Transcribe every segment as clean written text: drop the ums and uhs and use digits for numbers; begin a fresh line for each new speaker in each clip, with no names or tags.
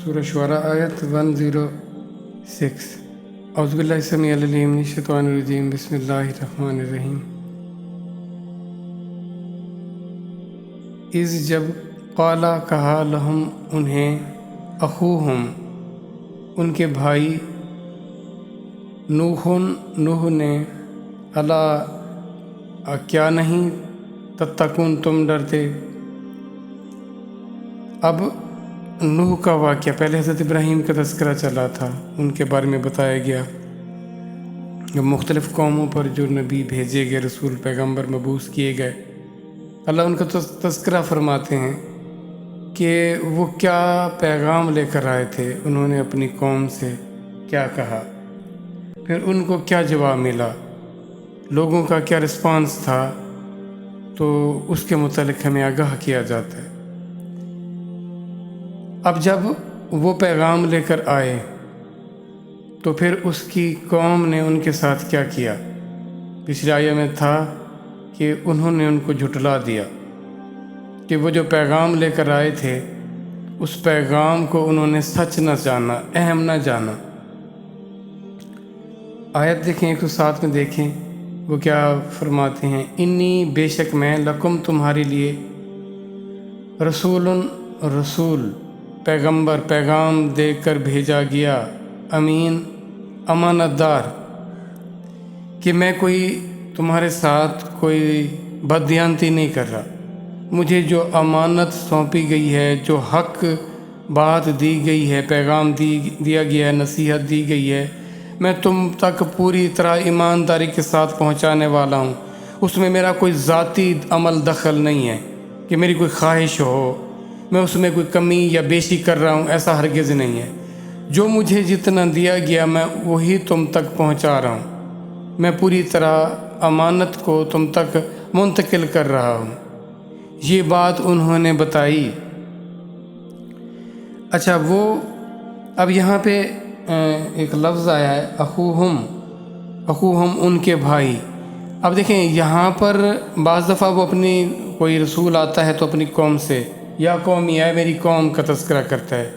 سورہ شعراء آیت 106۔ اعوذ باللہ السمیع العلیم من الشیطان الرجیم، بسم اللہ الرحمن الرحیم۔ اذ جب قالا کہا لہم انہیں، اخوہم ان کے بھائی، نوح نے، الا کیا نہیں تتقون تم ڈرتے۔ اب نوح کا واقعہ، پہلے حضرت ابراہیم کا تذکرہ چلا تھا، ان کے بارے میں بتایا گیا کہ مختلف قوموں پر جو نبی بھیجے گئے، رسول پیغمبر مبعوث کیے گئے، اللہ ان کا تذکرہ فرماتے ہیں کہ وہ کیا پیغام لے کر آئے تھے، انہوں نے اپنی قوم سے کیا کہا، پھر ان کو کیا جواب ملا، لوگوں کا کیا رسپانس تھا، تو اس کے متعلق ہمیں آگاہ کیا جاتا ہے۔ اب جب وہ پیغام لے کر آئے تو پھر اس کی قوم نے ان کے ساتھ کیا کیا۔ پچھلی آیہ میں تھا کہ انہوں نے ان کو جھٹلا دیا، کہ وہ جو پیغام لے کر آئے تھے اس پیغام کو انہوں نے سچ نہ جانا، اہم نہ جانا۔ آیت دیکھیں 107 میں، دیکھیں وہ کیا فرماتے ہیں، انی بے شک میں، لکم تمہارے لیے، رسول پیغمبر، پیغام دے کر بھیجا گیا، امین امانت دار، کہ میں کوئی تمہارے ساتھ کوئی بددیانتی نہیں کر رہا۔ مجھے جو امانت سونپی گئی ہے، جو حق بات دی گئی ہے، پیغام دیا گیا ہے، نصیحت دی گئی ہے، میں تم تک پوری طرح ایمانداری کے ساتھ پہنچانے والا ہوں۔ اس میں میرا کوئی ذاتی عمل دخل نہیں ہے کہ میری کوئی خواہش ہو، میں اس میں کوئی کمی یا بیشی کر رہا ہوں، ایسا ہرگز نہیں ہے۔ جو مجھے جتنا دیا گیا میں وہی تم تک پہنچا رہا ہوں، میں پوری طرح امانت کو تم تک منتقل کر رہا ہوں۔ یہ بات انہوں نے بتائی۔ اچھا، وہ اب یہاں پہ ایک لفظ آیا ہے، اخوہم ان کے بھائی۔ اب دیکھیں یہاں پر بعض دفعہ وہ اپنی کوئی رسول آتا ہے تو اپنی قوم سے، یا قومی ہے، میری قوم کا تذکرہ کرتا ہے۔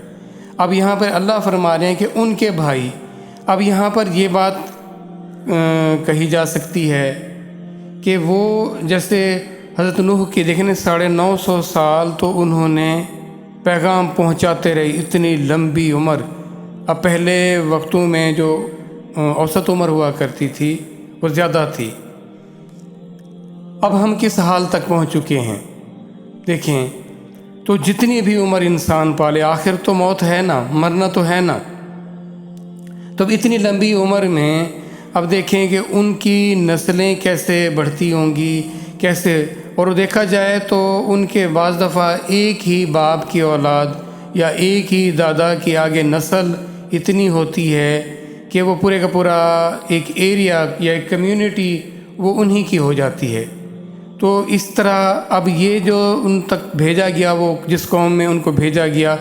اب یہاں پر اللہ فرما رہے ہیں کہ ان کے بھائی۔ اب یہاں پر یہ بات کہی جا سکتی ہے کہ وہ جیسے حضرت نوح کی دیکھیں 950 سال تو انہوں نے پیغام پہنچاتے رہے، اتنی لمبی عمر۔ اب پہلے وقتوں میں جو اوسط عمر ہوا کرتی تھی وہ زیادہ تھی۔ اب ہم کس حال تک پہنچ چکے ہیں دیکھیں، تو جتنی بھی عمر انسان پالے، آخر تو موت ہے نا، مرنا تو ہے نا۔ تو اتنی لمبی عمر میں اب دیکھیں کہ ان کی نسلیں کیسے بڑھتی ہوں گی، کیسے، اور دیکھا جائے تو ان کے بعض دفعہ ایک ہی باپ کی اولاد یا ایک ہی دادا کی آگے نسل اتنی ہوتی ہے کہ وہ پورے کا پورا ایک ایریا یا ایک کمیونٹی وہ انہی کی ہو جاتی ہے۔ تو اس طرح اب یہ جو ان تک بھیجا گیا، وہ جس قوم میں ان کو بھیجا گیا،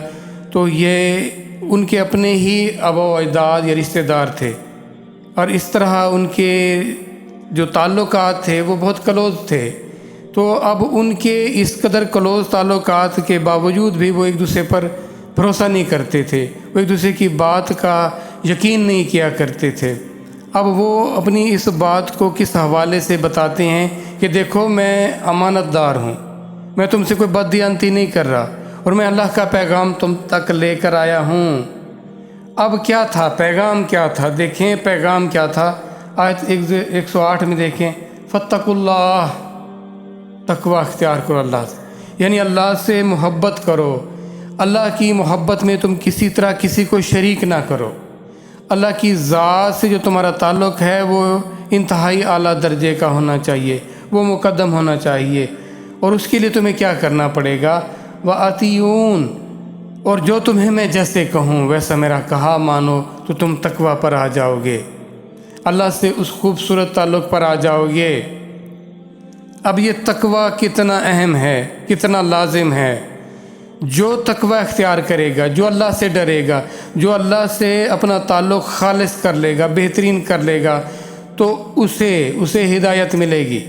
تو یہ ان کے اپنے ہی آبا و اجداد یا رشتہ دار تھے، اور اس طرح ان کے جو تعلقات تھے وہ بہت کلوز تھے۔ تو اب ان کے اس قدر کلوز تعلقات کے باوجود بھی وہ ایک دوسرے پر بھروسہ نہیں کرتے تھے، وہ ایک دوسرے کی بات کا یقین نہیں کیا کرتے تھے۔ اب وہ اپنی اس بات کو کس حوالے سے بتاتے ہیں کہ دیکھو میں امانت دار ہوں، میں تم سے کوئی بددیانتی نہیں کر رہا، اور میں اللہ کا پیغام تم تک لے کر آیا ہوں۔ اب کیا تھا پیغام، کیا تھا دیکھیں، پیغام کیا تھا۔ آیت 108 میں دیکھیں، فاتقوا اللہ، تقوی اختیار کرو اللہ سے، یعنی اللہ سے محبت کرو۔ اللہ کی محبت میں تم کسی طرح کسی کو شریک نہ کرو۔ اللہ کی ذات سے جو تمہارا تعلق ہے وہ انتہائی اعلیٰ درجے کا ہونا چاہیے، وہ مقدم ہونا چاہیے، اور اس کے لیے تمہیں کیا کرنا پڑے گا، وَأَطِیعُونَ، اور جو تمہیں میں جیسے کہوں ویسا میرا کہا مانو تو تم تقوی پر آ جاؤ گے، اللہ سے اس خوبصورت تعلق پر آ جاؤ گے۔ اب یہ تقوی کتنا اہم ہے، کتنا لازم ہے۔ جو تقوی اختیار کرے گا، جو اللہ سے ڈرے گا، جو اللہ سے اپنا تعلق خالص کر لے گا، بہترین کر لے گا، تو اسے ہدایت ملے گی،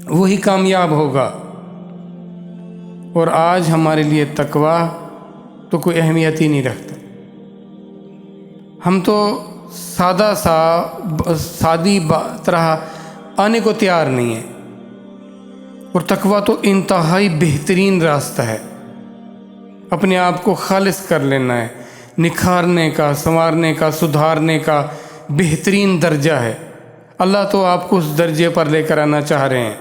وہی کامیاب ہوگا۔ اور آج ہمارے لیے تقوی تو کوئی اہمیت ہی نہیں رکھتا۔ ہم تو سادی طرح آنے کو تیار نہیں ہیں، اور تقویٰ تو انتہائی بہترین راستہ ہے، اپنے آپ کو خالص کر لینا ہے، نکھارنے کا، سنوارنے کا، سدھارنے کا بہترین درجہ ہے۔ اللہ تو آپ کو اس درجے پر لے کر آنا چاہ رہے ہیں۔